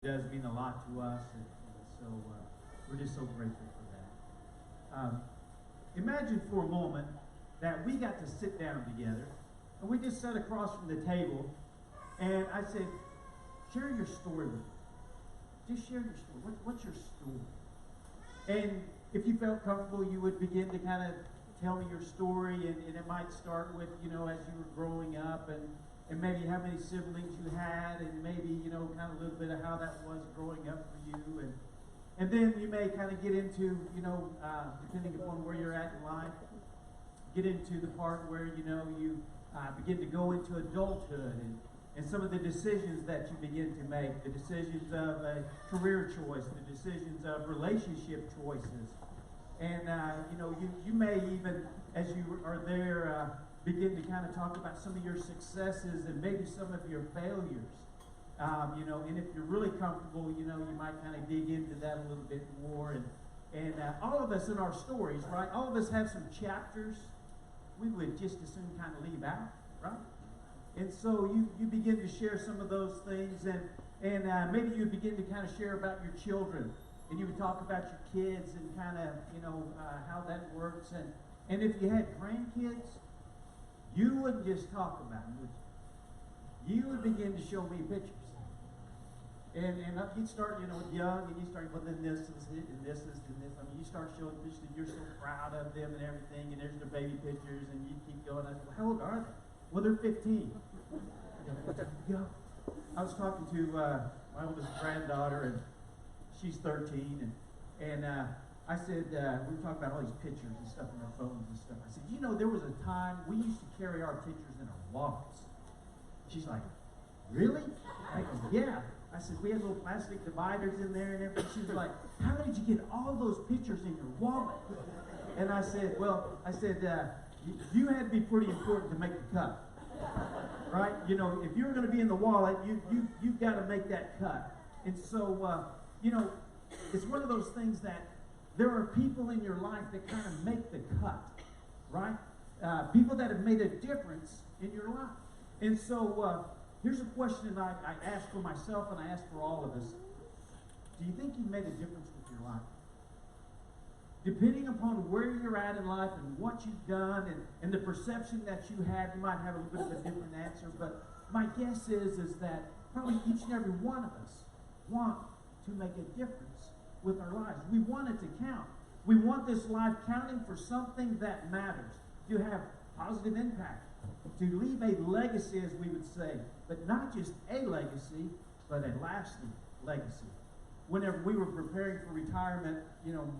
Does mean a lot to us, and so we're just so grateful for that. Imagine for a moment that we got to sit down together, and we just sat across from the table, and I said, share your story with me. Just share your story. What's your story? And if you felt comfortable, you would begin to kind of tell me your story, and it might start with, as you were growing up, and maybe how many siblings you had, and maybe, kind of a little bit of how that was growing up for you. And then you may kind of get into, depending upon where you're at in life, get into the part where, you begin to go into adulthood and some of the decisions that you begin to make, the decisions of a career choice, the decisions of relationship choices. And, you may even, as you are there, begin to kind of talk about some of your successes and maybe some of your failures. And if you're really comfortable, you might kind of dig into that a little bit more. And all of us in our stories, right? All of us have some chapters we would just as soon kind of leave out, right? And so you begin to share some of those things, and maybe you begin to kind of share about your children, and you would talk about your kids and kind of, how that works. And if you had grandkids, you wouldn't just talk about them, would you? You would begin to show me pictures. And you'd start, with young, and you start, well, then this is it, and this is, and this. I mean, you start showing pictures, and you're so proud of them and everything, and there's the baby pictures, and you keep going. I said, well, how old are they? Well, they're 15. Go. I was talking to my oldest granddaughter, and she's 13, and I said, we were talking about all these pictures and stuff on our phones and stuff. I said, there was a time we used to carry our pictures in our wallets. She's like, really? I go, yeah. I said, we had little plastic dividers in there and everything. She was like, how did you get all those pictures in your wallet? And I said, you had to be pretty important to make the cut. Right? If you were going to be in the wallet, you've got to make that cut. And so, it's one of those things that there are people in your life that kind of make the cut, right? People that have made a difference in your life. And so here's a question I ask for myself and I ask for all of us. Do you think you've made a difference with your life? Depending upon where you're at in life and what you've done and the perception that you have, you might have a little bit of a different answer. But my guess is that probably each and every one of us want to make a difference with our lives. We want it to count. We want this life counting for something that matters, to have positive impact, to leave a legacy, as we would say, but not just a legacy, but a lasting legacy. Whenever we were preparing for retirement,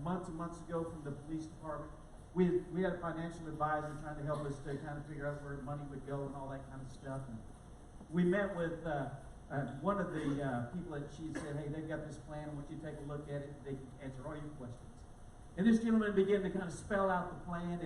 months and months ago from the police department, we had a financial advisor trying to help us to kind of figure out where money would go and all that kind of stuff. And we met with one of the people that she said, hey, they've got this plan. I want you to take a look at it. They can answer all your questions. And this gentleman began to kind of spell out the plan.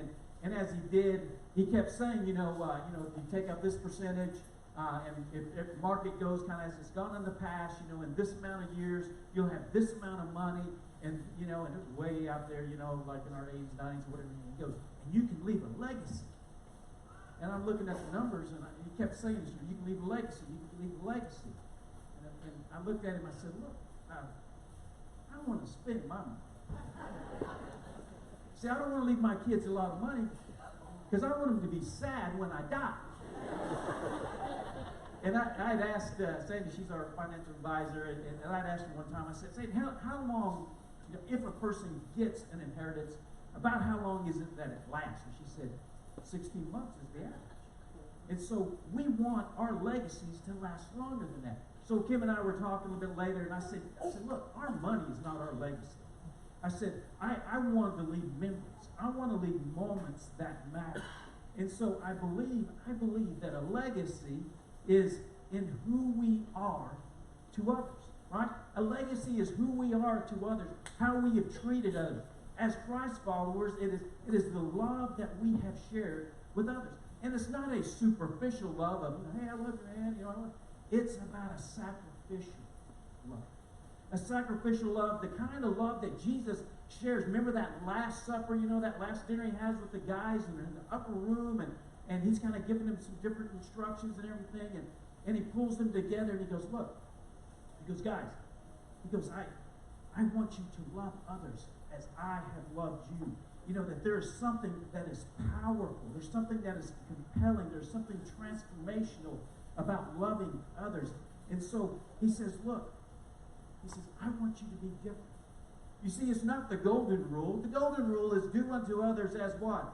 And as he did, he kept saying, if you take out this percentage, and if the market goes kind of as it's gone in the past, in this amount of years, you'll have this amount of money. And, and it was way out there, like in our 80s, 90s, whatever. And he goes, and you can leave a legacy. And I'm looking at the numbers, and he kept saying this, you can leave a legacy, you can leave a legacy. And I looked at him, I said, look, I don't want to spend my money. See, I don't want to leave my kids a lot of money, because I want them to be sad when I die. And I'd asked Sandy, she's our financial advisor, and I'd asked her one time, I said, Sandy, how long, if a person gets an inheritance, about how long is it that it lasts? And she said, 16 months is the average. And so we want our legacies to last longer than that. So Kim and I were talking a little bit later, and I said, look, our money is not our legacy. I said, I want to leave memories. I want to leave moments that matter. And so I believe that a legacy is in who we are to others, right? A legacy is who we are to others, how we have treated others. As Christ followers, it is the love that we have shared with others. And it's not a superficial love of, hey, I love your hand, It's about a sacrificial love. A sacrificial love, the kind of love that Jesus shares. Remember that Last Supper, that last dinner he has with the guys in the upper room, and he's kind of giving them some different instructions and everything, and he pulls them together and he goes, look, he goes, guys, He goes, I want you to love others as I have loved you. You know, that there is something that is powerful. There's something that is compelling. There's something transformational about loving others. And so he says, look, he says, I want you to be different. You see, it's not the golden rule. The golden rule is do unto others as what?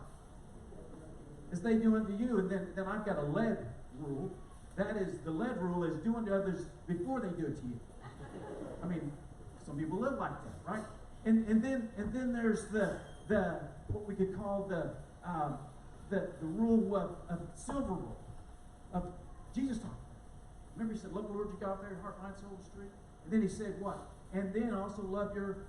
As they do unto you. And then I've got a lead rule. That is, the lead rule is do unto others before they do it to you. I mean, some people live like that, right? And then there's the what we could call the rule of silver rule of Jesus talking. Remember, he said, love the Lord your God with your heart, mind, soul, and strength. And then he said what? And then also love your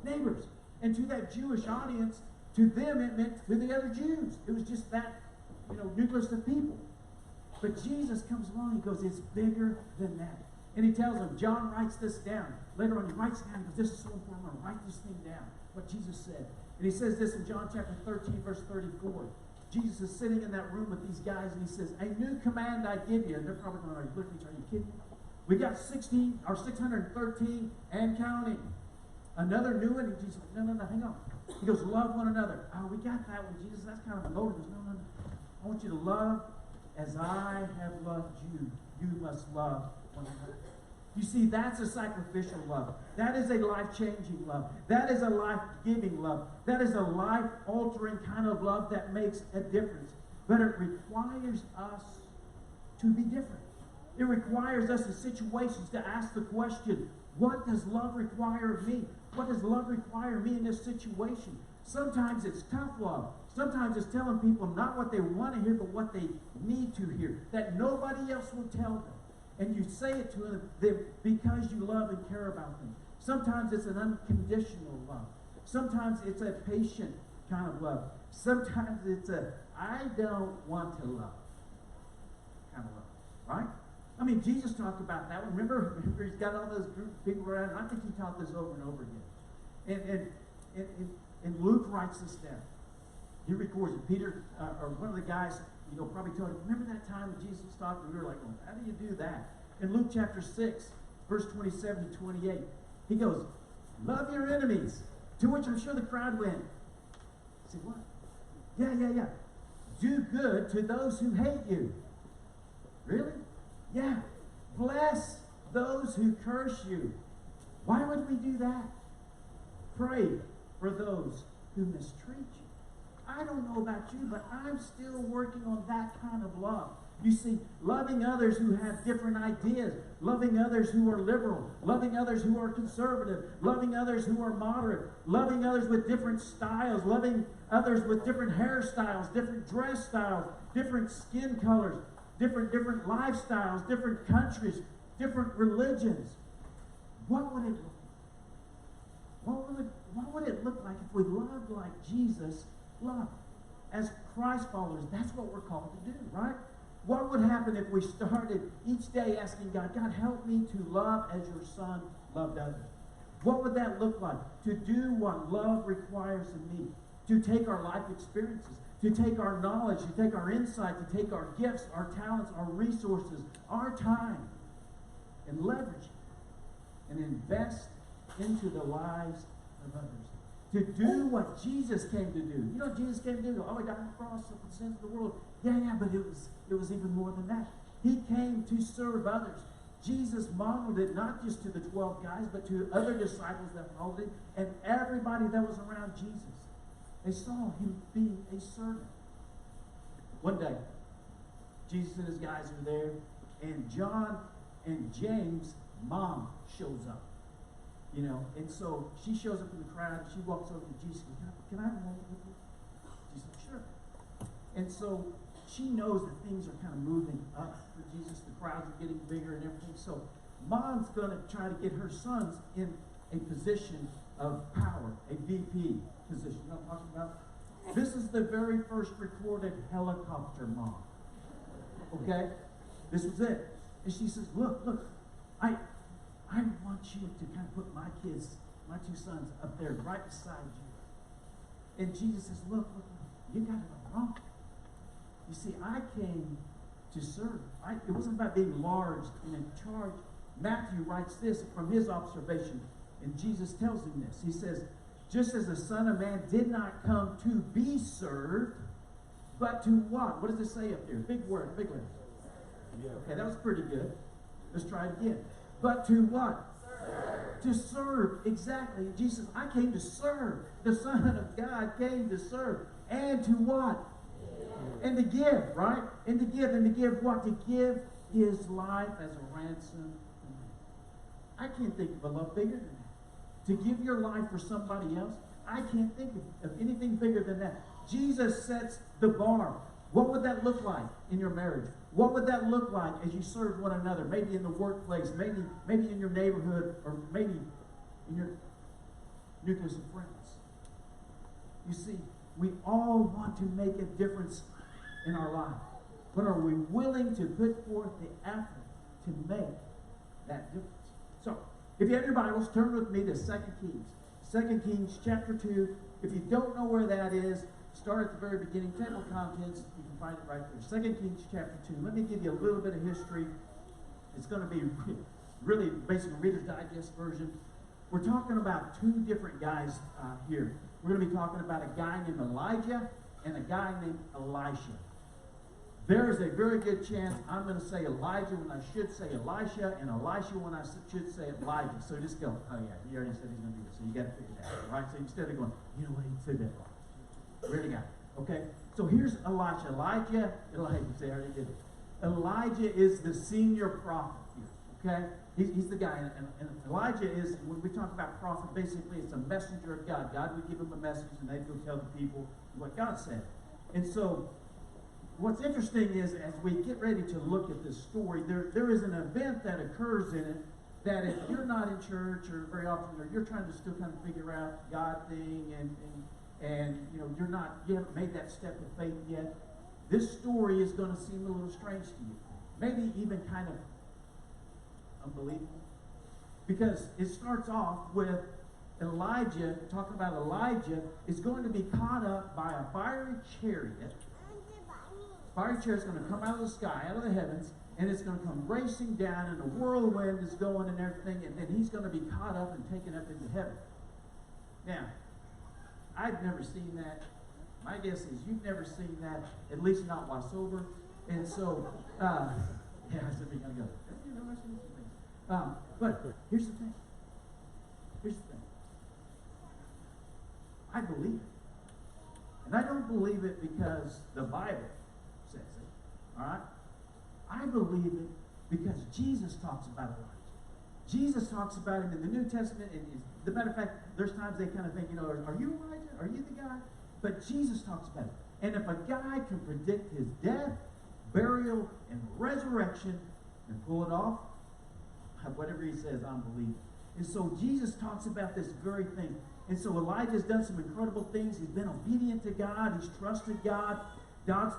neighbors. And to that Jewish audience, to them it meant to the other Jews. It was just that, nucleus of people. But Jesus comes along, he goes, it's bigger than that. And he tells them, John writes this down. Later on, he writes down, because this is so important, I'm going to write this thing down, what Jesus said. And he says this in John chapter 13, verse 34. Jesus is sitting in that room with these guys, and he says, a new command I give you. And they're probably going, are you kidding me? We got 613 and counting. Another new one. And Jesus said, no, hang on. He goes, love one another. Oh, we got that one, Jesus. That's kind of a load. He goes, no. I want you to love as I have loved you. You must love one another. You see, that's a sacrificial love. That is a life-changing love. That is a life-giving love. That is a life-altering kind of love that makes a difference. But it requires us to be different. It requires us in situations to ask the question, what does love require of me? What does love require of me in this situation? Sometimes it's tough love. Sometimes it's telling people not what they want to hear, but what they need to hear, that nobody else will tell them. And you say it to them because you love and care about them. Sometimes it's an unconditional love. Sometimes it's a patient kind of love. Sometimes it's a, I don't want to love kind of love. Right? I mean, Jesus talked about that. Remember he's got all those group of people around. I think he taught this over and over again. And Luke writes this down. He records it. Peter, or one of the guys, probably told him, remember that time when Jesus talked? And we were like, well, how do you do that? In Luke chapter 6, verse 27 to 28, he goes, love your enemies. To which I'm sure the crowd went. I said, what? Yeah. Do good to those who hate you. Really? Yeah. Bless those who curse you. Why would we do that? Pray for those who mistreat you. I don't know about you, but I'm still working on that kind of love. You see, loving others who have different ideas, loving others who are liberal, loving others who are conservative, loving others who are moderate, loving others with different styles, loving others with different hairstyles, different dress styles, different skin colors, different lifestyles, different countries, different religions. What would it look like? What would it look like if we loved like Jesus loved? As Christ followers, that's what we're called to do, right? What would happen if we started each day asking God, God, help me to love as your Son loved others? What would that look like? To do what love requires of me. To take our life experiences, to take our knowledge, to take our insight, to take our gifts, our talents, our resources, our time, and leverage it, and invest into the lives of others. To do what Jesus came to do. You know what Jesus came to do? Oh, he died on the cross for the sins of the world. Yeah, but it was even more than that. He came to serve others. Jesus modeled it not just to the 12 guys, but to other disciples that followed him, and everybody that was around Jesus. They saw him being a servant. One day, Jesus and his guys are there, and John and James' mom shows up. And so she shows up in the crowd, and she walks over to Jesus and goes, can I have a moment with you? Jesus said, sure. And so she knows that things are kind of moving up for Jesus. The crowds are getting bigger and everything. So mom's going to try to get her sons in a position of power, a VP position. You know what I'm talking about? This is the very first recorded helicopter mom. Okay? This was it. And she says, look, I want you to kind of put my kids, my two sons, up there right beside you. And Jesus says, look, you got it all wrong. You see, I came to serve. It wasn't about being large and in charge. Matthew writes this from his observation, and Jesus tells him this. He says, just as the Son of Man did not come to be served, but to what? What does it say up there? Big word, big letter. Yeah. Okay, that was pretty good. Let's try it again. But to what? Serve. To serve, exactly. Jesus, I came to serve. The Son of God came to serve. And to what? Yeah. And to give, right? And to give what? To give his life as a ransom. I can't think of a love bigger than that. To give your life for somebody else, I can't think of anything bigger than that. Jesus sets the bar. What would that look like in your marriage? What would that look like as you serve one another? Maybe in the workplace, maybe in your neighborhood, or maybe in your nucleus of friends. You see, we all want to make a difference in our life. But are we willing to put forth the effort to make that difference? So, if you have your Bibles, turn with me to 2 Kings. 2 Kings chapter 2. If you don't know where that is, start at the very beginning. Table of contents, you can find it right there. 2 Kings chapter 2. Let me give you a little bit of history. It's going to be really basically Reader's Digest version. We're talking about two different guys here. We're going to be talking about a guy named Elijah and a guy named Elisha. There is a very good chance I'm going to say Elijah when I should say Elisha, and Elisha when I should say Elijah. So just go, oh yeah, he already said he's going to do this, so you got to figure that out, right? So instead of going, you know what, he said that wrong. Ready, got it. Okay? So here's Elijah. Elijah, say I already did it. Elijah is the senior prophet here. Okay? He's the guy. And Elijah is, when we talk about prophet, basically it's a messenger of God. God would give him a message and they'd go tell the people what God said. And so, what's interesting is, as we get ready to look at this story, there is an event that occurs in it that if you're not in church or very often, or you're trying to still kind of figure out God thing and you know, you haven't made that step of faith yet, this story is going to seem a little strange to you. Maybe even kind of unbelievable. Because it starts off with Elijah, talking about Elijah is going to be caught up by a fiery chariot. Fiery chariot's going to come out of the sky, out of the heavens, and it's going to come racing down, and the whirlwind is going and everything, and then he's going to be caught up and taken up into heaven. Now, I've never seen that. My guess is you've never seen that, at least not while sober. And so, yeah, I said we're going to go. You know, I've seen things. But here's the thing. Here's the thing. I believe it. And I don't believe it because the Bible says it. All right? I believe it because Jesus talks about Elijah. Jesus talks about him in the New Testament. And as a matter of fact, there's times they kind of think, you know, are you Elijah? Are you the guy? But Jesus talks about it. And if a guy can predict his death, burial, and resurrection and pull it off, whatever he says, I'm believing. And so Jesus talks about this very thing. And so Elijah's done some incredible things. He's been obedient to God. He's trusted God. God's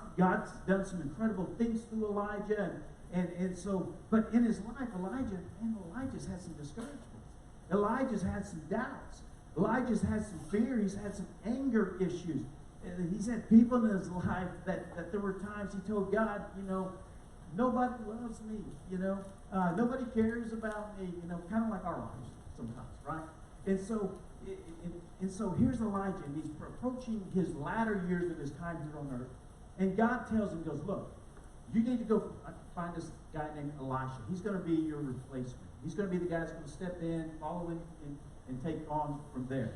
done some incredible things through Elijah. And so, but in his life, Elijah's had some discouragements. Elijah's had some doubts. Elijah's had some fear. He's had some anger issues. And he's had people in his life that there were times he told God, you know, nobody loves me, you know. Nobody cares about me, you know, kind of like our lives sometimes, right? And so here's Elijah, and he's approaching his latter years of his time here on earth. And God tells him, goes, look, you need to go find this guy named Elisha. He's going to be your replacement. He's going to be the guy that's going to step in, follow him, and take on from there.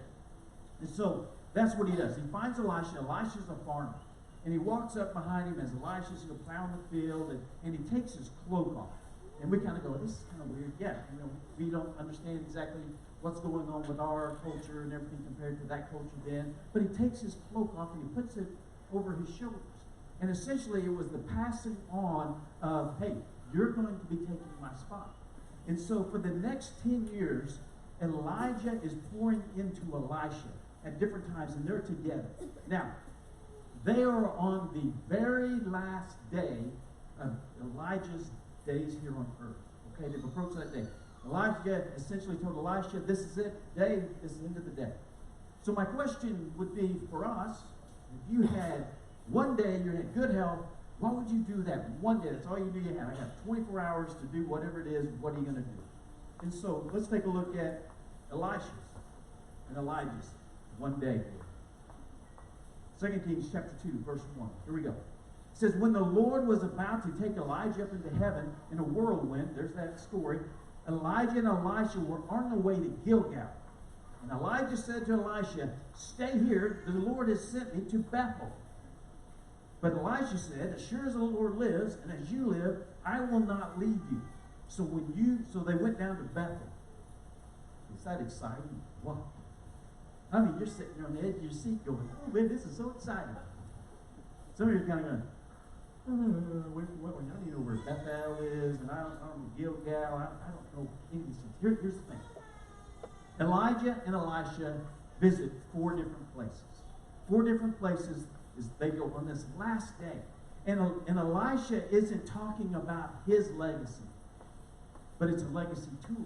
And so that's what he does. He finds Elisha. Elisha's a farmer. And he walks up behind him as Elisha's plowing the field, and he takes his cloak off. And we kind of go, this is kind of weird. Yeah, you know, we don't understand exactly what's going on with our culture and everything compared to that culture then. But he takes his cloak off and he puts it over his shoulders. And essentially it was the passing on of, hey, you're going to be taking my spot. And so for the next 10 years, Elijah is pouring into Elisha at different times, and they're together. Now, they are on the very last day of Elijah's days here on earth. Okay, they've approached that day. Elijah essentially told Elisha, this is it, day, this is the end of the day. So my question would be for us, if you had one day, you had good health, what would you do that one day? That's all you knew you had. I got 24 hours to do whatever it is. What are you going to do? And so let's take a look at Elisha's and Elijah's one day here. 2 Kings chapter 2, verse 1. Here we go. It says, when the Lord was about to take Elijah up into heaven in a whirlwind, there's that story, Elijah and Elisha were on their way to Gilgal. And Elijah said to Elisha, stay here, the Lord has sent me to Bethel. But Elisha said, as sure as the Lord lives, and as you live, I will not leave you. So they went down to Bethel. Is that exciting? Wow. I mean, you're sitting on the edge of your seat going, oh man, this is so exciting. Some of you are kind of going, I need to know where Bethel is, and I don't know Gilgal, I don't know any of these things. Here's the thing. Elijah and Elisha visit 4 different places. 4 different places as they go on this last day. And Elisha isn't talking about his legacy, but it's a legacy tour.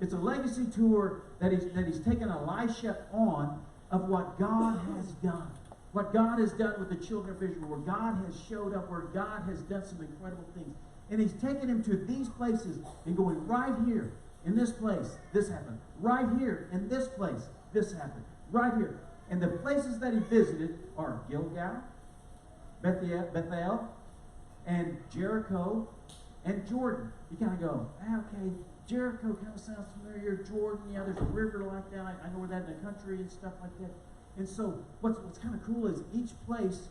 It's a legacy tour that he's taken Elisha on of what God has done. What God has done with the children of Israel, where God has showed up, where God has done some incredible things. And he's taken him to these places and going, right here, in this place, this happened. Right here, in this place, this happened. Right here. And the places that he visited are Gilgal, Bethel, and Jericho, and Jordan. You kind of go, okay, Jericho kind of sounds familiar. Jordan, yeah, there's a river like that. I know where that in the country and stuff like that. And so what's kind of cool is each place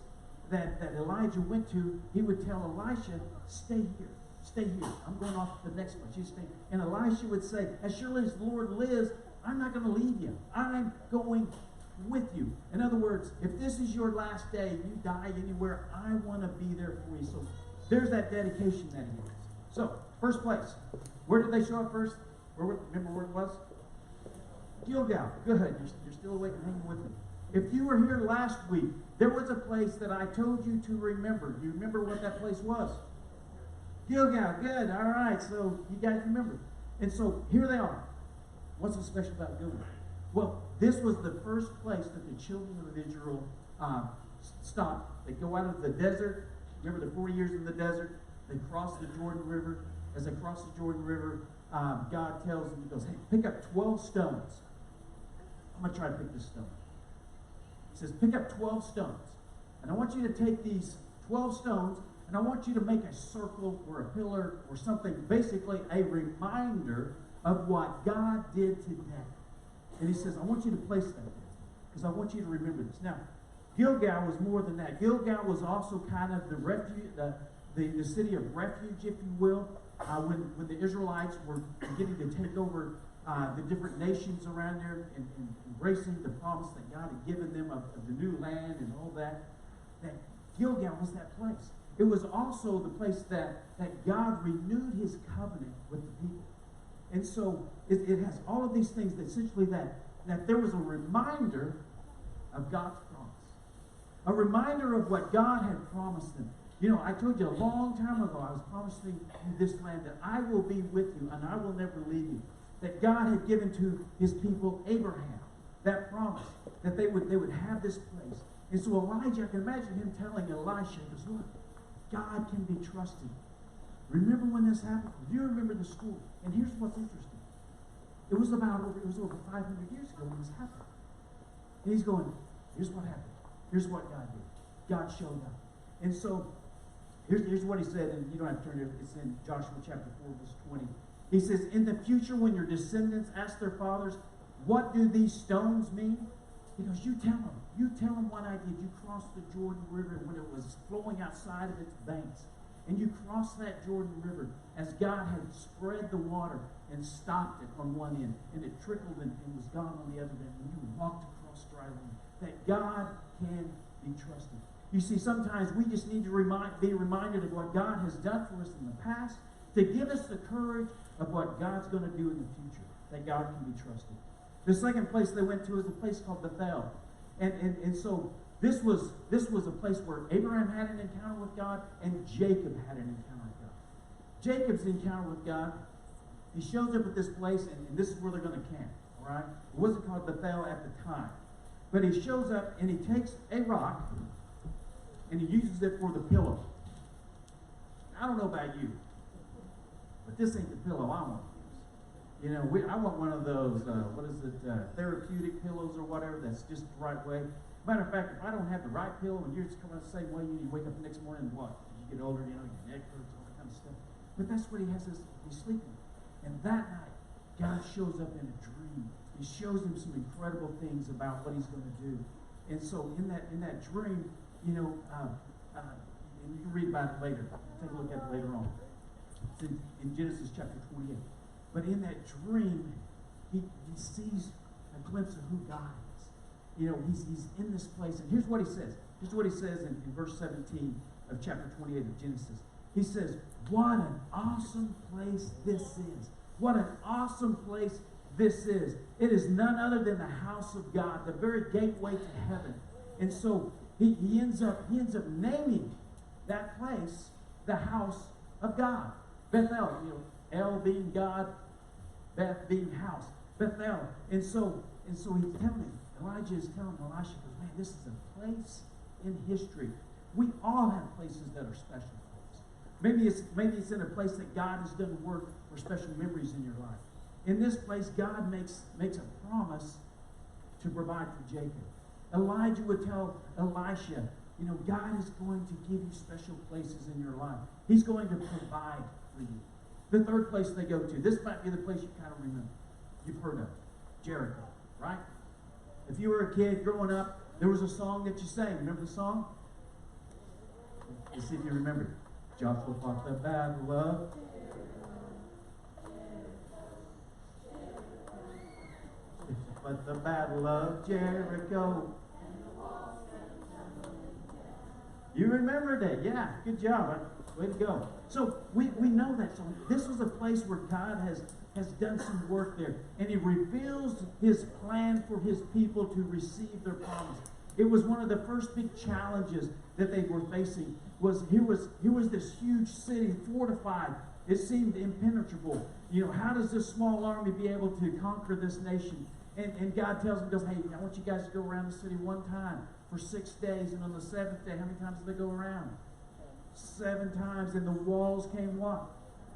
that Elijah went to, he would tell Elisha, stay here. Stay here. I'm going off to the next place. You stay. And Elisha would say, as surely as the Lord lives, I'm not going to leave you. I'm going with you. In other words, if this is your last day, you die anywhere, I want to be there for you. So there's that dedication that he has. So, first place. Where did they show up first? Remember where it was? Gilgal. Good. You're still awake and hanging with me. If you were here last week, there was a place that I told you to remember. Do you remember what that place was? Gilgal. Good. All right. So you guys remember. And so here they are. What's so special about Gilgal? Well, this was the first place that the children of Israel stopped. They go out of the desert. Remember the 40 years in the desert? They cross the Jordan River. As they cross the Jordan River, God tells them, he goes, hey, pick up 12 stones. I'm going to try to pick this stone. He says, pick up 12 stones. And I want you to take these 12 stones, and I want you to make a circle or a pillar or something, basically a reminder of what God did today. And he says, I want you to place that there because I want you to remember this. Now, Gilgal was more than that. Gilgal was also kind of the refuge, the city of refuge, if you will, when the Israelites were beginning to take over the different nations around there and embracing the promise that God had given them of the new land and all that. That Gilgal was that place. It was also the place that God renewed his covenant with the people. And so it has all of these things that essentially that there was a reminder of God's promise. A reminder of what God had promised them. You know, I told you a long time ago, I was promising you this land that I will be with you and I will never leave you. That God had given to his people Abraham that promise that they would have this place. And so Elijah, I can imagine him telling Elisha, he goes, look, God can be trusted. Remember when this happened? Do you remember the story? And here's what's interesting. It was over 500 years ago when this happened. And he's going, here's what happened. Here's what God did. God showed up. And so here's what he said, and you don't have to turn it. It's in Joshua chapter 4, verse 20. He says, in the future when your descendants ask their fathers, what do these stones mean? He goes, you tell them. You tell them what I did. You crossed the Jordan River when it was flowing outside of its banks. And you crossed that Jordan River as God had spread the water and stopped it on one end. And it trickled and was gone on the other end. And you walked across dry land. That God can be trusted. You see, sometimes we just need to be reminded of what God has done for us in the past to give us the courage of what God's going to do in the future. That God can be trusted. The second place they went to is a place called Bethel. And so this was a place where Abraham had an encounter with God and Jacob had an encounter with God. Jacob's encounter with God, he shows up at this place, and this is where they're going to camp. All right? It wasn't called Bethel at the time. But he shows up and he takes a rock and he uses it for the pillow. I don't know about you, but this ain't the pillow I want to use. You know, I want one of those, therapeutic pillows or whatever that's just the right way. Matter of fact, if I don't have the right pillow and yours come out the same way, you need to wake up the next morning and what? As you get older, you know, your neck hurts, all that kind of stuff. But that's what he has us, he's sleeping. And that night, God shows up in a dream. He shows him some incredible things about what he's going to do. And so in that dream, you know, and you can read about it later. Take a look at it later on. It's in Genesis chapter 28. But in that dream, he sees a glimpse of who God is. You know, he's in this place. And here's what he says. Here's what he says in verse 17 of chapter 28 of Genesis. He says, what an awesome place this is. What an awesome place this is. It is none other than the house of God, the very gateway to heaven. And so he ends up naming that place the house of God. Bethel, you know, El being God, Beth being house, Bethel. And so he's telling him, Elijah is telling Elisha, man, this is a place in history. We all have places that are special for us. Maybe it's in a place that God has done work or special memories in your life. In this place, God makes a promise to provide for Jacob. Elijah would tell Elisha, you know, God is going to give you special places in your life. He's going to provide for you. The third place they go to, this might be the place you kind of remember. You've heard of Jericho, right? If you were a kid growing up, there was a song that you sang. Remember the song? Let's see if you remember it. Joshua fought the battle of... But the battle of Jericho. You remembered it. Yeah, good job. Way to go. So we know that song. This was a place where God has done some work there. And he reveals his plan for his people to receive their promise. It was one of the first big challenges that they were facing. Here was this huge city fortified. It seemed impenetrable. You know, how does this small army be able to conquer this nation? And God tells them, goes, hey, I want you guys to go around the city one time for 6 days. And on the seventh day, how many times did they go around? 7 times. And the walls came what?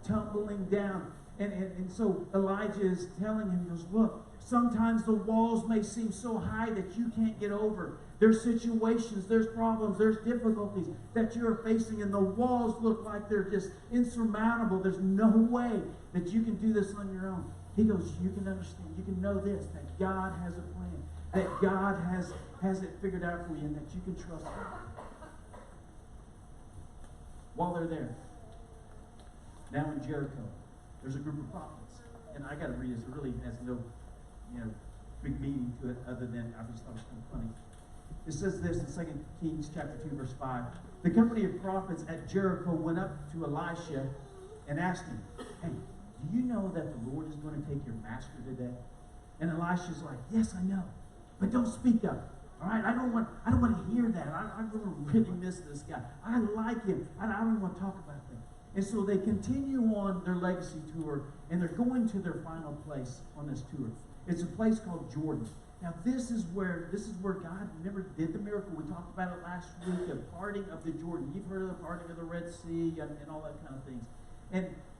Tumbling down. And so Elijah is telling him, he goes, look, sometimes the walls may seem so high that you can't get over. There's situations, there's problems, there's difficulties that you're facing, and the walls look like they're just insurmountable. There's no way that you can do this on your own. He goes, you can understand, you can know this, that God has a plan, that God has it figured out for you, and that you can trust Him. While they're there, now in Jericho, there's a group of prophets. And I got to read this. It really has no, big meaning to it other than I just thought it was kind of funny. It says this in 2 Kings chapter 2, verse 5. The company of prophets at Jericho went up to Elisha and asked him, hey, do you know that the Lord is going to take your master today? And Elisha's like, yes, I know. But don't speak up. All right? I don't want to hear that. I'm going to really miss this guy. I like him. I don't want to talk about that. And so they continue on their legacy tour, and they're going to their final place on this tour. It's a place called Jordan. Now, this is where God, remember, did the miracle. We talked about it last week, the parting of the Jordan. You've heard of the parting of the Red Sea and all that kind of things.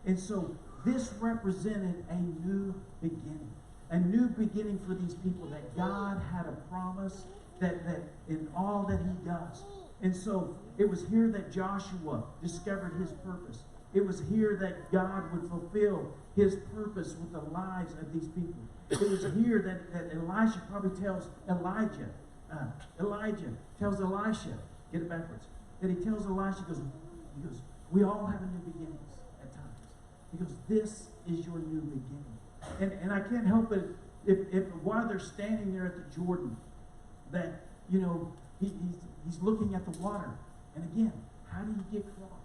And so this represented a new beginning. A new beginning for these people, that God had a promise that in all that He does. And so it was here that Joshua discovered his purpose. It was here that God would fulfill His purpose with the lives of these people. It was here that Elisha probably tells Elijah tells Elisha, get it backwards, that he tells Elisha, he goes, we all have a new beginnings at times. He goes, this is your new beginning. And I can't help it if while they're standing there at the Jordan, that, he's looking at the water. And again, how do you get across?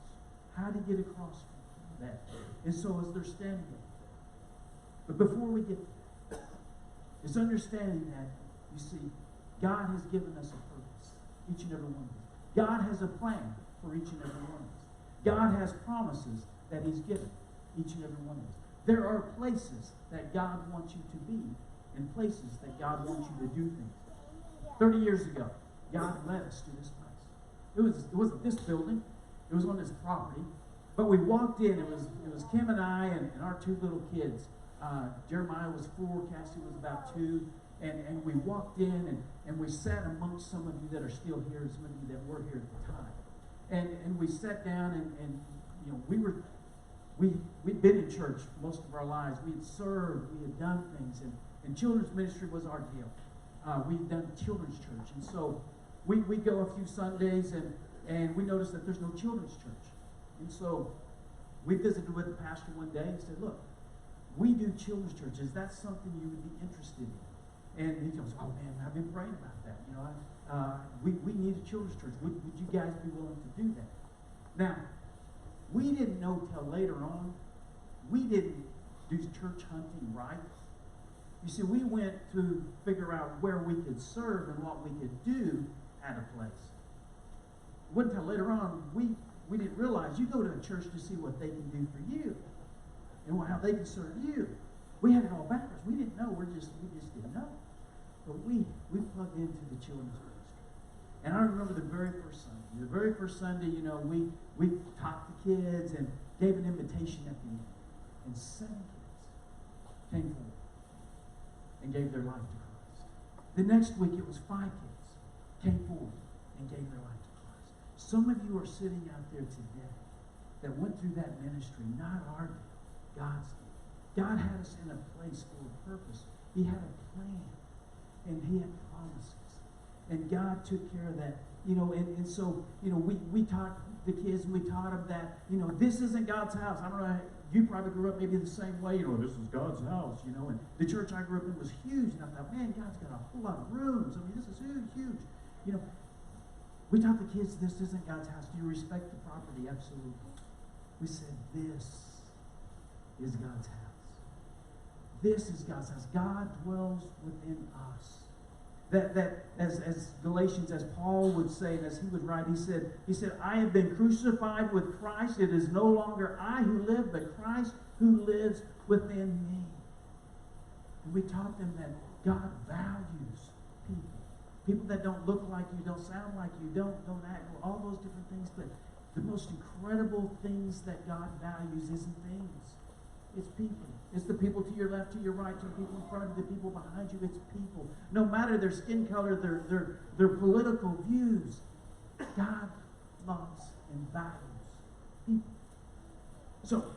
How do you get across that? And so as they're standing there. But before we get there, it's understanding that, you see, God has given us a purpose, each and every one of us. God has a plan for each and every one of us. God has promises that He's given each and every one of us. There are places that God wants you to be, and places that God wants you to do things. 30 years ago, God led us to this place. It wasn't this building. It was on this property. But we walked in. It was Kim and I and our 2 little kids. Jeremiah was 4, Cassie was about 2. And we walked in and we sat amongst some of you that are still here and some of you that were here at the time. And we sat down and you know, we'd been in church most of our lives. We had served, we had done things, and children's ministry was our deal. We'd done children's church. And so we go a few Sundays and we noticed that there's no children's church. And so we visited with the pastor one day and said, look, we do children's church. Is that something you would be interested in? And he goes, oh man, I've been praying about that. You know, we need a children's church. Would you guys be willing to do that? Now, we didn't know till later on. We didn't do church hunting right. You see, we went to figure out where we could serve and what we could do at a place. It wasn't until later on we didn't realize you go to a church to see what they can do for you and how they can serve you. We had it all backwards. We didn't know. We just didn't know. But we plugged into the children's ministry. And I remember the very first Sunday. The very first Sunday, you know, we taught the kids and gave an invitation at the end. And 7 kids came forward and gave their life to Christ. The next week it was 5 kids came forward and gave their life to Christ. Some of you are sitting out there today that went through that ministry, not our day, God's day. God had us in a place for a purpose. He had a plan. And He had promises. And God took care of that. You know, and so, you know, we taught the kids and we taught them that, you know, this isn't God's house. I don't know, you probably grew up maybe the same way. You know, this is God's house, you know. And the church I grew up in was huge. And I thought, man, God's got a whole lot of rooms. I mean, this is huge, huge. You know, we taught the kids this isn't God's house. Do you respect the property? Absolutely. We said, this is God's house. This is God's house. God dwells within us. That as Galatians, as Paul would say, and as he would write, he said, I have been crucified with Christ. It is no longer I who live, but Christ who lives within me. And we taught them that God values people. People that don't look like you, don't sound like you, don't act, all those different things. But the most incredible things that God values isn't things. It's people. It's the people to your left, to your right, to the people in front of you, the people behind you. It's people. No matter their skin color, their political views, God loves and values people. So,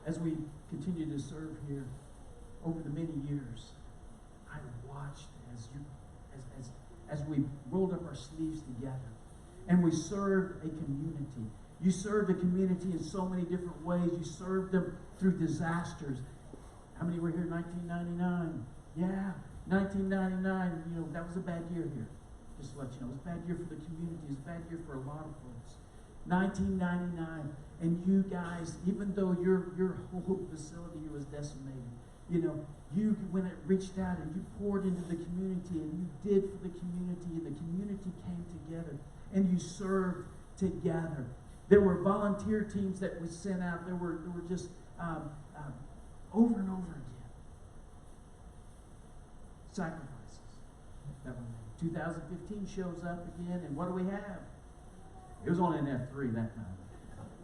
as we continue to serve here over the many years, I watched as we rolled up our sleeves together and we served a community. You served a community in so many different ways. You served them through disasters. How many were here in 1999? Yeah, 1999, you know, that was a bad year here. Just to let you know, it was a bad year for the community. It was a bad year for a lot of folks. 1999, and you guys, even though your whole facility was decimated, you know, you went and reached out and you poured into the community and you did for the community and the community came together and you served together. There were volunteer teams that we sent out. There were just over and over again sacrifices that were made. 2015 shows up again, and what do we have? It was only an F3 that time.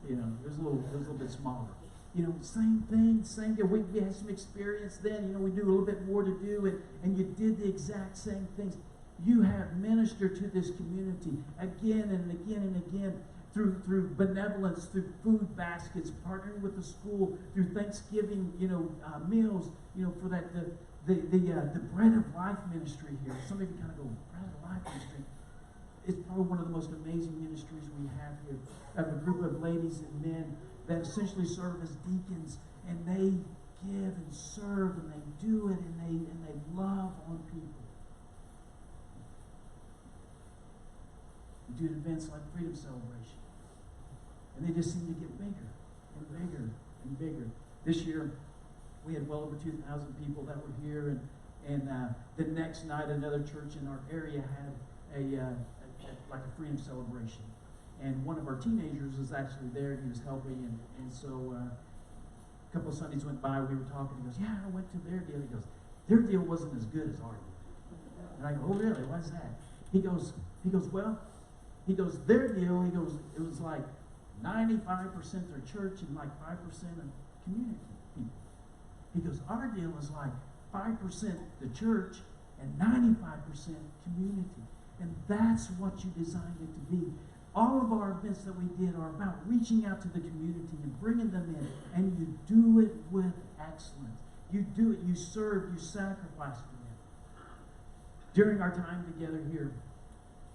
You know, it was a little bit smaller. You know, same thing, same deal. We had some experience then. You know, we knew a little bit more to do, and you did the exact same things. You have ministered to this community again and again and again. Through benevolence, through food baskets, partnering with the school, through Thanksgiving, you know, meals, you know, for that the Bread of Life ministry here. Some of you kind of go, Bread of Life ministry. It's probably one of the most amazing ministries we have here. I have a group of ladies and men that essentially serve as deacons, and they give and serve, and they do it, and they love on people. We do events like Freedom Celebration. And they just seem to get bigger and bigger and bigger. This year, we had well over 2,000 people that were here, and the next night, another church in our area had like a freedom celebration. And one of our teenagers was actually there, and he was helping, and so a couple of Sundays went by, we were talking, he goes, yeah, I went to their deal. He goes, their deal wasn't as good as our deal. And I go, oh, really? Why's that? He goes, their deal, he goes, it was like 95% their church and like 5% of community people. He goes, our deal is like 5% the church and 95% community. And that's what you designed it to be. All of our events that we did are about reaching out to the community and bringing them in. And you do it with excellence. You do it, you serve, you sacrifice for them. During our time together here,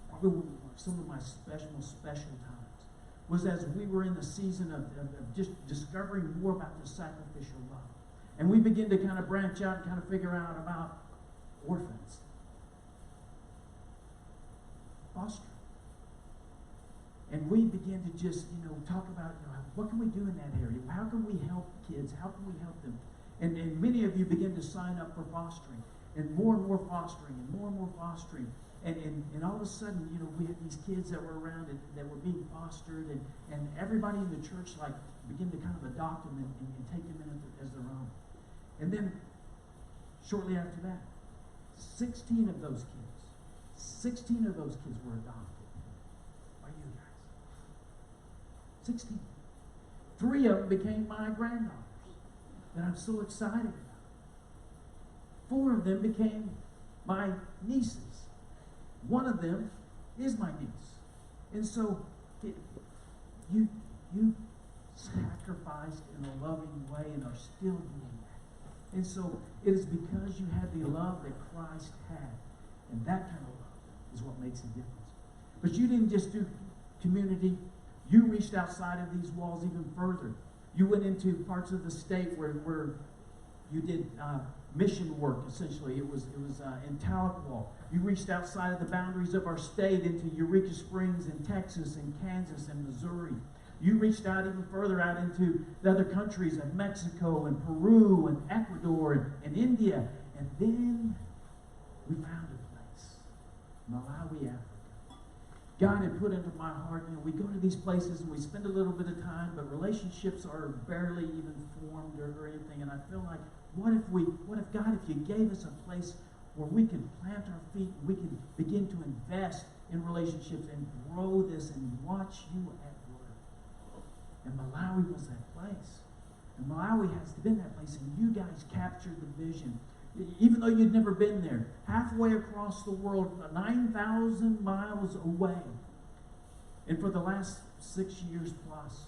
probably some of my special times was as we were in the season of just discovering more about the sacrificial love. And we begin to kind of branch out and kind of figure out about orphans. Fostering. And we begin to just, talk about, what can we do in that area? How can we help kids? How can we help them? And many of you begin to sign up for fostering. And more fostering, and more fostering. And all of a sudden, we had these kids that were around that were being fostered, and everybody in the church begin to kind of adopt them and take them in as their own. And then, shortly after that, 16 of those kids were adopted by you guys. 16. 3 of them became my granddaughters that I'm so excited about. 4 of them became my nieces. 1 of them is my niece. And so you sacrificed in a loving way and are still doing that. And so it is because you had the love that Christ had. And that kind of love is what makes a difference. But you didn't just do community. You reached outside of these walls even further. You went into parts of the state where you did mission work, essentially. It was in Tahlequah. You reached outside of the boundaries of our state into Eureka Springs in Texas and Kansas and Missouri. You reached out even further out into the other countries of Mexico and Peru and Ecuador and India. And then we found a place, Malawi, Africa. God had put into my heart, we go to these places and we spend a little bit of time, but relationships are barely even formed or anything. And I feel like, what if God, if you gave us a place where we can plant our feet, we can begin to invest in relationships and grow this and watch you at work. And Malawi was that place. And Malawi has been that place, and you guys captured the vision. Even though you'd never been there, halfway across the world, 9,000 miles away. And for the last 6 years plus,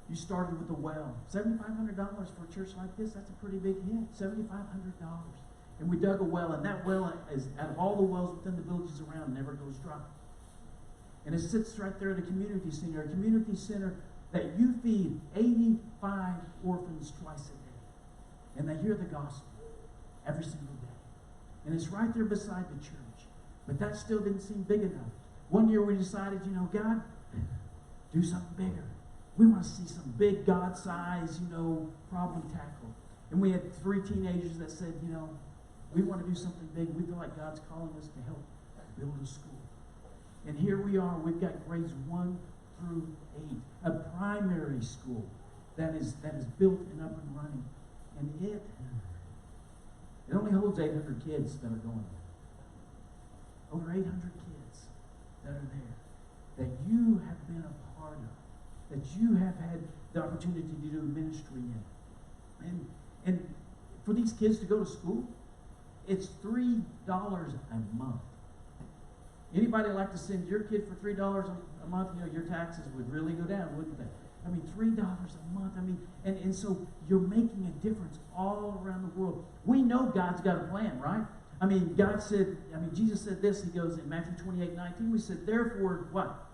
you started with a well. $7,500 for a church like this, that's a pretty big hit. $7,500. And we dug a well, and that well, is, out of all the wells within the villages around, never goes dry. And it sits right there at a community center that you feed 85 orphans twice a day. And they hear the gospel every single day. And it's right there beside the church. But that still didn't seem big enough. One year we decided, God, do something bigger. We want to see some big God-sized, problem tackle. And we had 3 teenagers that said, we want to do something big. We feel like God's calling us to help build a school. And here we are. We've got grades 1 through 8. A primary school that is built and up and running. And it only holds 800 kids that are going there. Over 800 kids that are there. That you have been a part of. That you have had the opportunity to do ministry in. And for these kids to go to school, it's $3 a month. Anybody like to send your kid for $3 a month? Your taxes would really go down, wouldn't they? $3 a month. And so you're making a difference all around the world. We know God's got a plan, right? God said, Jesus said this. He goes in Matthew 28:19. We said, therefore, what?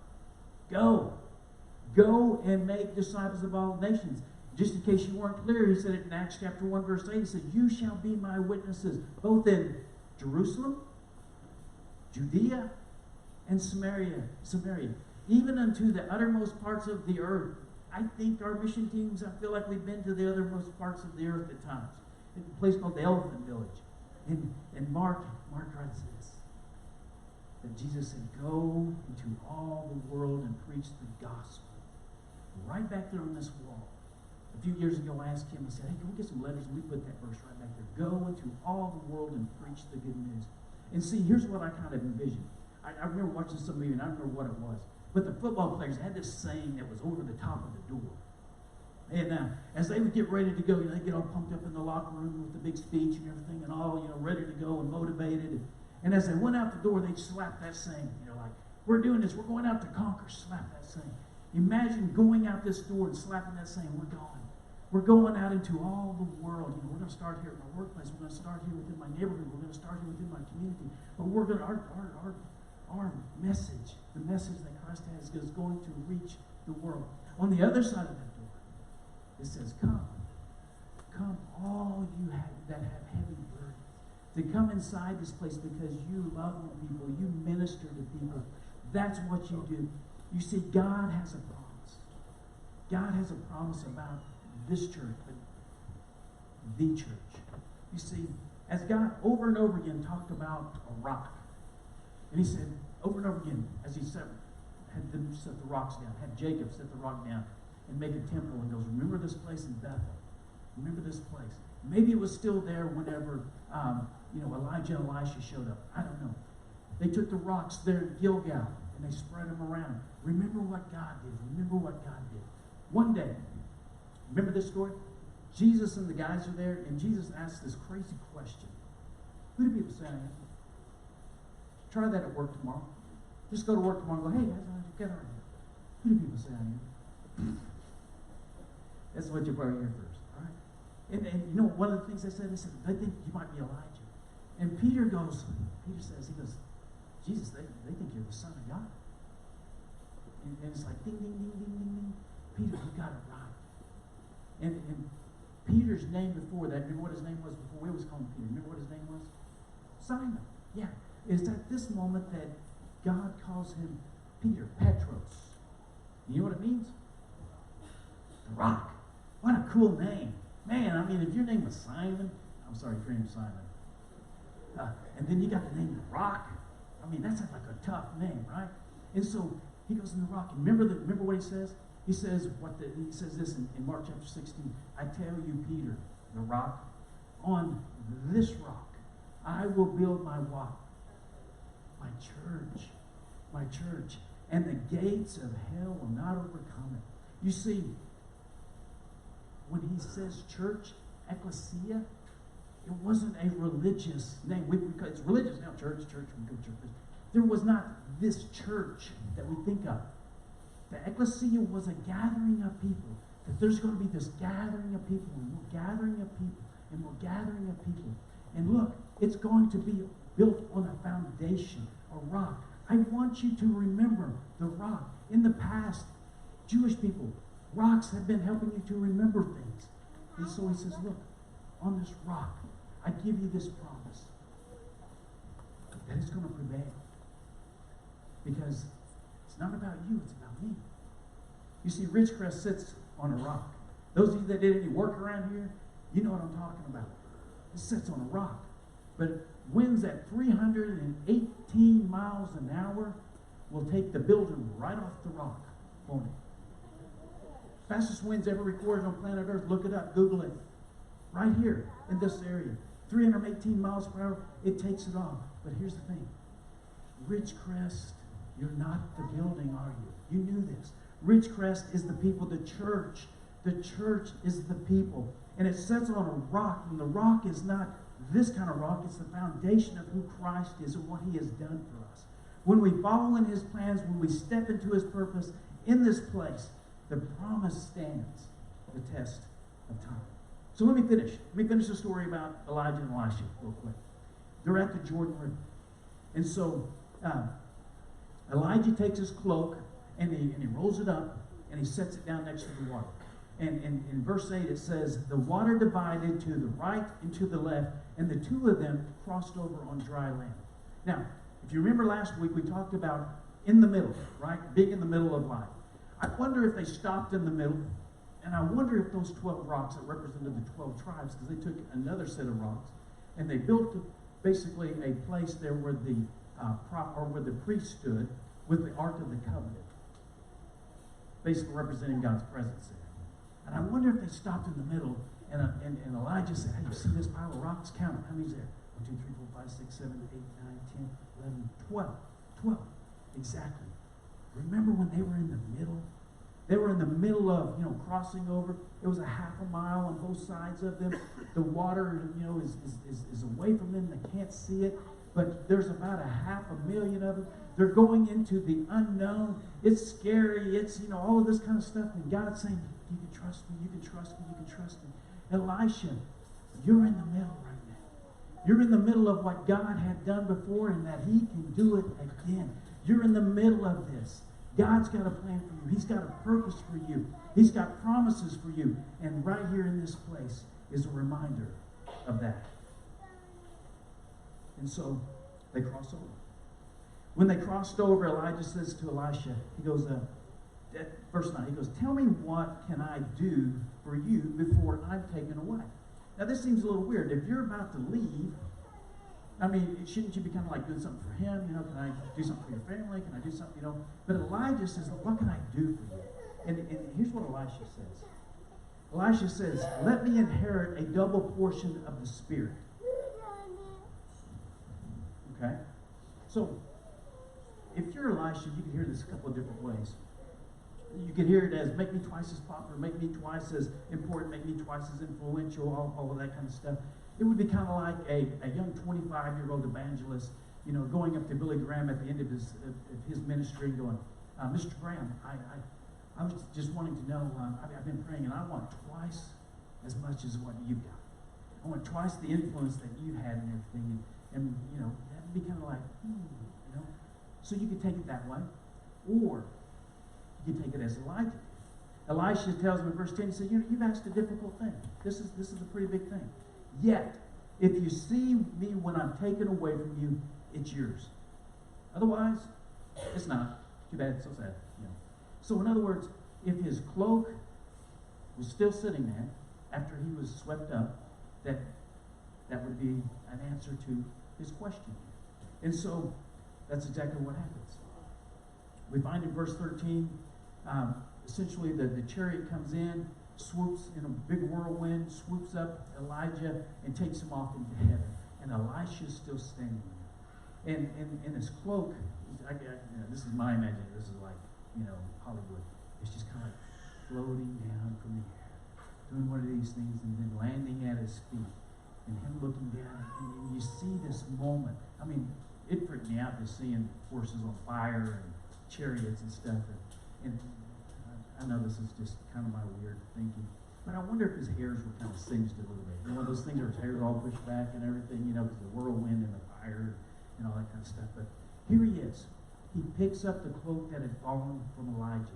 Go and make disciples of all nations. Just in case you weren't clear, he said it in Acts chapter 1, verse 8. He said, you shall be my witnesses, both in Jerusalem, Judea, and Samaria, even unto the uttermost parts of the earth. I think our mission teams, I feel like we've been to the uttermost parts of the earth at times. It's a place called the Elephant Village. And Mark writes this. That Jesus said, go into all the world and preach the gospel. Right back there on this wall. A few years ago, I asked him, I said, hey, can we get some letters? And we put that verse right back there. Go into all the world and preach the good news. And see, here's what I kind of envisioned. I remember watching some movie, and I don't remember what it was. But the football players had this saying that was over the top of the door. And as they would get ready to go, they get all pumped up in the locker room with the big speech and everything, and all ready to go and motivated. And as they went out the door, they'd slap that saying, like, we're doing this, we're going out to conquer. Slap that saying. Imagine going out this door and slapping that saying, we're going. We're going out into all the world. We're going to start here at my workplace. We're going to start here within my neighborhood. We're going to start here within my community. But we're going to, our message, the message that Christ has, is going to reach the world. On the other side of that door, it says, come. Come, all you that have heavy burdens. To come inside this place because you love people. You minister to people. That's what you do. You see, God has a promise. God has a promise about this church, but the church. You see, as God over and over again talked about a rock, and he said over and over again, as he had them set the rocks down, had Jacob set the rock down and make a temple, and goes, remember this place in Bethel. Remember this place. Maybe it was still there whenever Elijah and Elisha showed up. I don't know. They took the rocks there in Gilgal and they spread them around. Remember what God did. Remember what God did. One day, remember this story? Jesus and the guys are there, and Jesus asked this crazy question. Who do people say I am? Try that at work tomorrow. Just go to work tomorrow and go, hey, guys, get on here. Who do people say I am? That's what you probably hear first. All right? And one of the things they said, they think you might be Elijah. And Peter says, Jesus, they think you're the Son of God. And it's like, ding, ding, ding, ding, ding, ding. Peter, you got it right. And Peter's name before that, remember what his name was before? We always call him Peter. Remember what his name was? Simon. Yeah. It's at this moment that God calls him Peter, Petros. You know what it means? The rock. What a cool name. Man, I mean, if your name was Simon, I'm sorry if your name was Simon. And then you got the name the Rock. I mean, that sounds like a tough name, right? And so he goes in the rock. And remember what he says? He says this in Mark chapter 16. I tell you, Peter, the rock, on this rock, I will build my what? My church. My church. And the gates of hell will not overcome it. You see, when he says church, ecclesia, it wasn't a religious name. It's religious now, church, we go to church. There was not this church that we think of. The ecclesia was a gathering of people. That there's going to be this gathering of people, and we're gathering of people, and we're gathering of people. And look, it's going to be built on a foundation, a rock. I want you to remember the rock. In the past, Jewish people, rocks have been helping you to remember things. And so he says, look, on this rock, I give you this promise that it's going to prevail. Because it's not about you, it's about me. You see, Ridgecrest sits on a rock. Those of you that did any work around here, you know what I'm talking about. It sits on a rock. But winds at 318 miles an hour will take the building right off the rock, won't it? Fastest winds ever recorded on planet Earth. Look it up. Google it. Right here in this area. 318 miles per hour. It takes it off. But here's the thing. Ridgecrest, you're not the building, are you? You knew this. Ridgecrest is the people, the church. The church is the people. And it sits on a rock. And the rock is not this kind of rock. It's the foundation of who Christ is and what he has done for us. When we follow in his plans, when we step into his purpose in this place, the promise stands the test of time. So let me finish. Let me finish the story about Elijah and Elisha real quick. They're at the Jordan River. And so Elijah takes his cloak and he rolls it up and he sets it down next to the water. And in verse 8 it says, the water divided to the right and to the left, and the two of them crossed over on dry land. Now, if you remember last week, we talked about in the middle, right? Being in the middle of life. I wonder if they stopped in the middle, and I wonder if those 12 rocks that represented the 12 tribes, because they took another set of rocks, and they built basically a place there where where the priest stood with the Ark of the Covenant, basically representing God's presence there. And I wonder if they stopped in the middle, and Elijah said, hey, you see this pile of rocks? Count them. How many's there? 1, 2, 3, 4, 5, 6, 7, 8, 9, 10, 11, 12. 12. Exactly. Remember when they were in the middle? They were in the middle of, crossing over. It was a half a mile on both sides of them. The water, is away from them. They can't see it. But there's about 500,000 of them. They're going into the unknown. It's scary. It's, all of this kind of stuff. And God's saying, you can trust me. You can trust me. You can trust me. Elisha, you're in the middle right now. You're in the middle of what God had done before and that he can do it again. You're in the middle of this. God's got a plan for you. He's got a purpose for you. He's got promises for you. And right here in this place is a reminder of that. And so they cross over. When they crossed over, Elijah says to Elisha, he goes, verse 9, he goes, tell me what can I do for you before I'm taken away? Now this seems a little weird. If you're about to leave, shouldn't you be kind of like doing something for him? Can I do something for your family? Can I do something, But Elijah says, what can I do for you? And here's what Elisha says. Elisha says, let me inherit a double portion of the Spirit. Okay? So, if you're Elisha, you can hear this a couple of different ways. You can hear it as, make me twice as popular, make me twice as important, make me twice as influential, all of that kind of stuff. It would be kind of like a young 25-year-old evangelist, going up to Billy Graham at the end of his ministry and going, Mr. Graham, I was just wanting to know, I've been praying, and I want twice as much as what you've got. I want twice the influence that you had and everything. And that would be kind of like, So you could take it that way. Or you could take it as Elijah. Elisha tells him in verse 10, he says, you've asked a difficult thing. This is a pretty big thing. Yet, if you see me when I'm taken away from you, it's yours. Otherwise, it's not. Too bad, so sad. So in other words, if his cloak was still sitting there after he was swept up, that would be an answer to his question. And so that's exactly what happens. We find in verse 13, essentially the chariot comes in, swoops in a big whirlwind, swoops up Elijah and takes him off into heaven. And Elisha's still standing there. And his cloak, this is my imagination, this is like, Hollywood. It's just kind of floating down from the air, doing one of these things and then landing at his feet. And him looking down, and you see this moment. It freaked me out just seeing horses on fire and chariots and stuff. And I know this is just kind of my weird thinking, but I wonder if his hairs were kind of singed a little bit. Those things where his hair's all pushed back and everything, because the whirlwind and the fire and all that kind of stuff. But here he is. He picks up the cloak that had fallen from Elijah,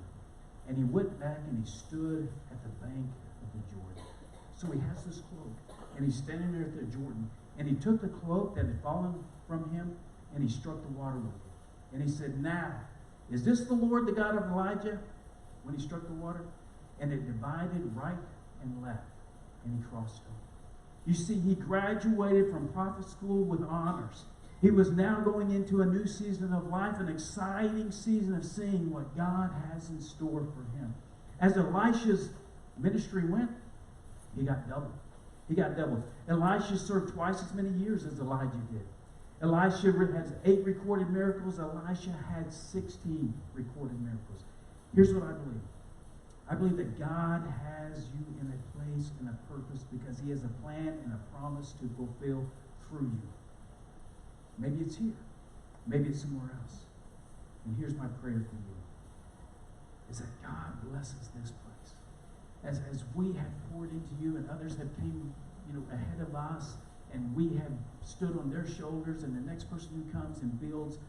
and he went back and he stood at the bank of the Jordan. So he has this cloak, and he's standing there at the Jordan, and he took the cloak that had fallen from him, and he struck the water with it. And he said, now, is this the Lord, the God of Elijah? When he struck the water, and it divided right and left, and he crossed over. You see, he graduated from prophet school with honors. He was now going into a new season of life, an exciting season of seeing what God has in store for him. As Elisha's ministry went, he got double. He got double. Elisha served twice as many years as Elijah did. Elisha has 8 recorded miracles. Elisha had 16 recorded miracles. Here's what I believe. I believe that God has you in a place and a purpose because he has a plan and a promise to fulfill through you. Maybe it's here. Maybe it's somewhere else. And here's my prayer for you, is that God blesses this place. As we have poured into you and others have came, ahead of us, and we have stood on their shoulders, and the next person who comes and builds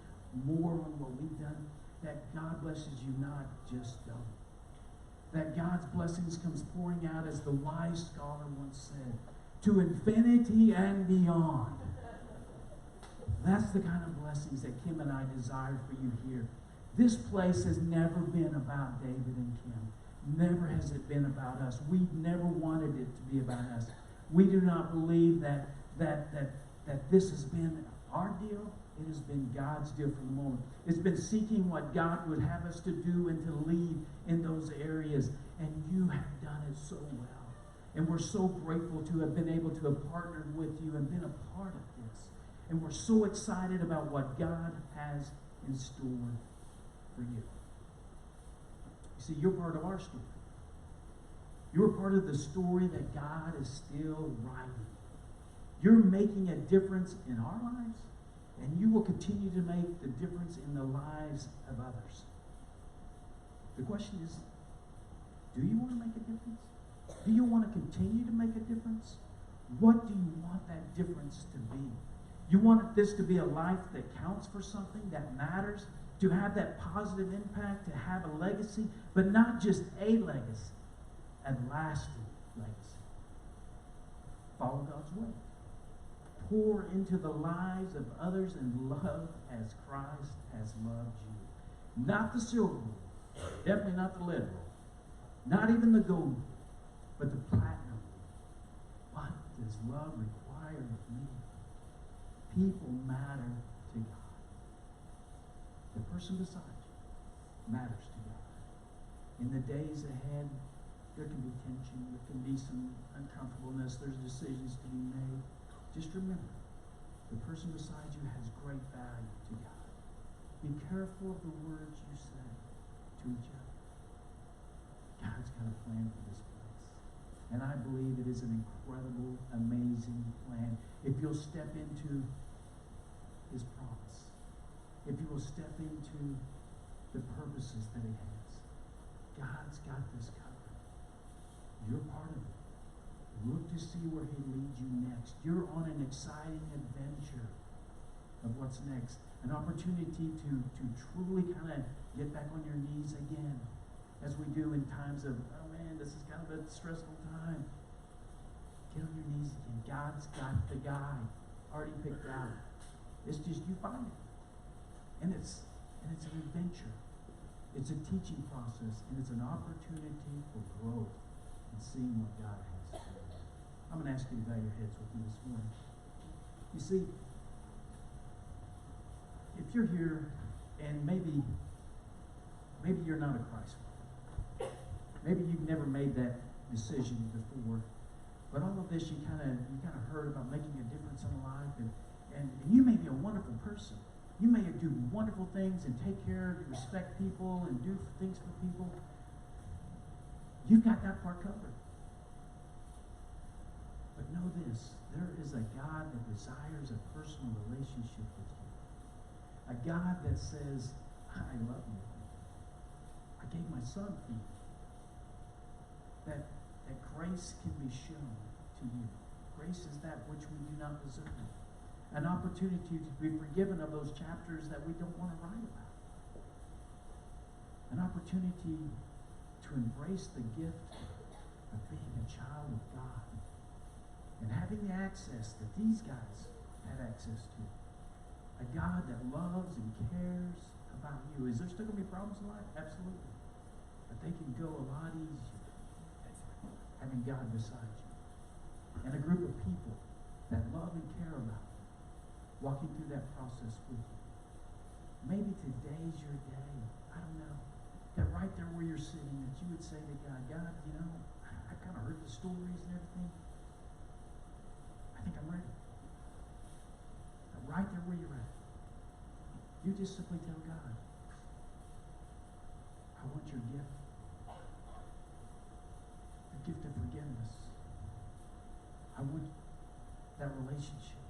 more on what we've done, that God blesses you not just double. That God's blessings comes pouring out, as the wise scholar once said, to infinity and beyond. That's the kind of blessings that Kim and I desire for you here. This place has never been about David and Kim. Never has it been about us. We never wanted it to be about us. We do not believe that this has been our deal. It has been God's deal from the moment. It's been seeking what God would have us to do and to lead in those areas. And you have done it so well. And we're so grateful to have been able to have partnered with you and been a part of this. And we're so excited about what God has in store for you. You see, you're part of our story. You're part of the story that God is still writing. You're making a difference in our lives, and you will continue to make the difference in the lives of others. The question is, do you want to make a difference? Do you want to continue to make a difference? What do you want that difference to be? You want this to be a life that counts for something, that matters, to have that positive impact, to have a legacy, but not just a legacy, a lasting legacy. Follow God's way. Pour into the lives of others and love as Christ has loved you. Not the silver rule, definitely not the lead rule, not even the gold rule, but the platinum rule. What does love require of me? People matter to God. The person beside you matters to God. In the days ahead, there can be tension, there can be some uncomfortableness, there's decisions to be made. Just remember, the person beside you has great value to God. Be careful of the words you say to each other. God's got a plan for this place. And I believe it is an incredible, amazing plan. If you'll step into His promise, if you will step into the purposes that He has, God's got this covered. You're part of it. Look to see where He leads you next. You're on an exciting adventure of what's next. An opportunity to truly kind of get back on your knees again, as we do in times of, oh man, this is kind of a stressful time. Get on your knees again. God's got the guy already picked out. It's just you find it. And it's an adventure. It's a teaching process, and it's an opportunity for growth and seeing what God has to do. I'm going to ask you to bow your heads with me this morning. You see, if you're here and maybe you're not a Christ follower, maybe you've never made that decision before, but all of this you kind of heard about making a difference in life, and you may be a wonderful person. You may do wonderful things and take care, respect people, and do things for people. You've got that part covered. But know this, there is a God that desires a personal relationship with you. A God that says, I love you. I gave my son for you. That grace can be shown to you. Grace is that which we do not deserve. An opportunity to be forgiven of those chapters that we don't want to write about. An opportunity to embrace the gift of being a child of God and having the access that these guys had access to. A God that loves and cares about you. Is there still going to be problems in life? Absolutely. But they can go a lot easier having God beside you. And a group of people that love and care about you, walking through that process with you. Maybe today's your day. I don't know. That right there where you're sitting, that you would say to God, God, you know, I kind of heard the stories and everything. I think I'm ready. But right there where you're at, you just simply tell God, I want your gift. The gift of forgiveness. I want that relationship.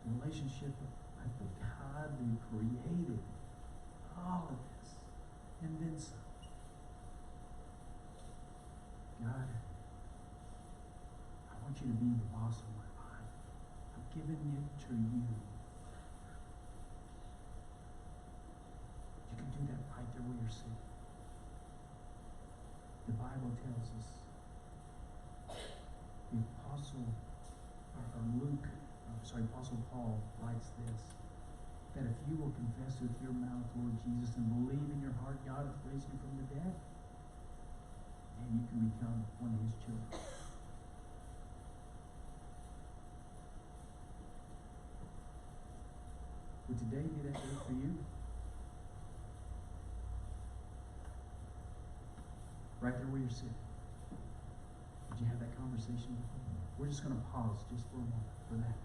The relationship with the God who created all of this and then some. God, I want you to be the boss of my life. I've given it to you. You can do that right there where you're sitting. The Bible tells us, the Apostle Paul writes this, that if you will confess with your mouth Lord Jesus and believe in your heart God has raised him from the dead, and you can become one of his children. Would today be that day for you? Right there where you're sitting. Did you have that conversation with him? We're just going to pause just for a moment for that.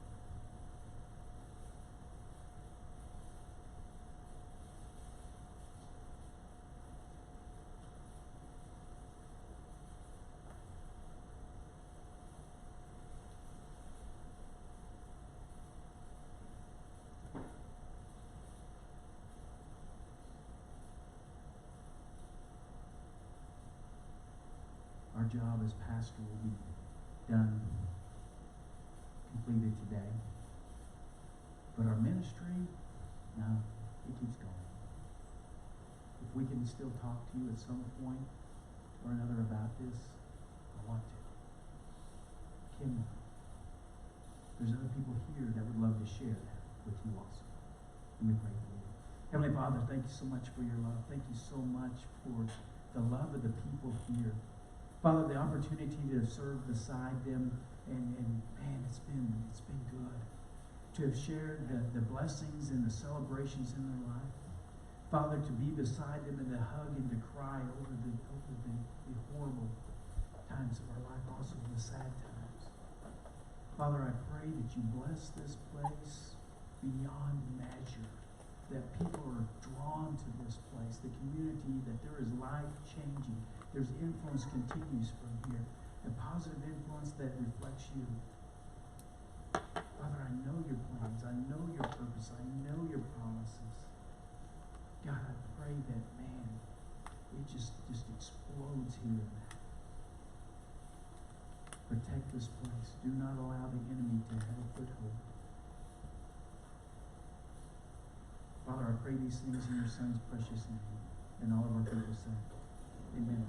job as pastor will be done, completed today. But our ministry, no, it keeps going. If we can still talk to you at some point or another about this, I want to. Kim, there's other people here that would love to share that with you also. Let me pray for you. Heavenly Father, thank you so much for your love. Thank you so much for the love of the people here. Father, the opportunity to serve beside them, and man, it's been good. To have shared the blessings and the celebrations in their life. Father, to be beside them and to hug and to cry over the horrible times of our life, also the sad times. Father, I pray that you bless this place beyond measure, that people are drawn to this place, the community, that there is life changing. There's influence continues from here, a positive influence that reflects you. Father, I know your plans. I know your purpose. I know your promises. God, I pray that, man, it just explodes here and there. Protect this place. Do not allow the enemy to have a foothold. Father, I pray these things in your Son's precious name. And all of our people say, amen.